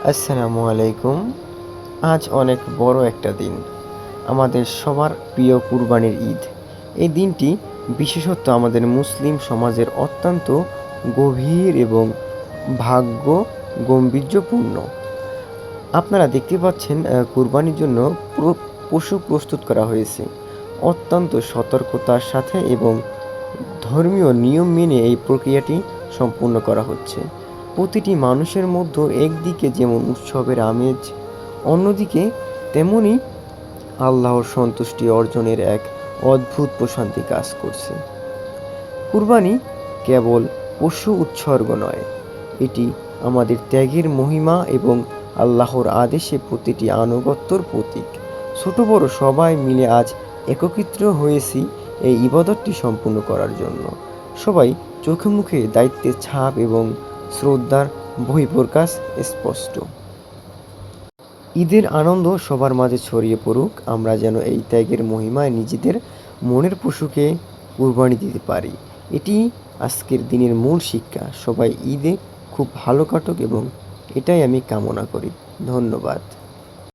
আসসালামু আলাইকুম। আজ অনেক বড় একটা দিন। আমাদের সবার প্রিয় কুরবানির ঈদ। এই দিনটি বিশেষত আমাদের মুসলিম সমাজের অত্যন্ত গভীর এবং ভাগ্য গাম্ভীর্যপূর্ণ। আপনারা দেখতে পাচ্ছেন কুরবানির জন্য পশু প্রস্তুত করা হয়েছে। অত্যন্ত সতর্কতার সাথে এবং ধর্মীয় নিয়ম মেনে এই প্রক্রিয়াটি সম্পূর্ণ করা হচ্ছে। প্রতিটি মানুষের মধ্যে একদিকে যেমন উৎসবের আমেজ, অন্যদিকে তেমনই আল্লাহর সন্তুষ্টি অর্জনের এক অদ্ভুত প্রশান্তি কাজ করছে। কুরবানি কেবল পশু উৎসর্গ নয়, এটি আমাদের ত্যাগের মহিমা এবং আল্লাহর আদেশে প্রতিটি আনুগত্যর প্রতীক। ছোট বড় সবাই মিলে আজ একত্রিত হয়েছি এই ইবাদতটি সম্পূর্ণ করার জন্য। সবাই চোখে মুখে দায়িত্বের ছাপ এবং শ্রদ্ধার বহিঃপ্রকাশ স্পষ্ট। ঈদের আনন্দ সবার মাঝে ছড়িয়ে পড়ুক, আমরা যেন এই ত্যাগের মহিমায় নিজেদের মনের পশুকে কুরবানি দিতে পারি। এটি আজকের দিনের মূল শিক্ষা। সবাই ঈদে খুব ভালো কাটুক এবং এটাই আমি কামনা করি। ধন্যবাদ।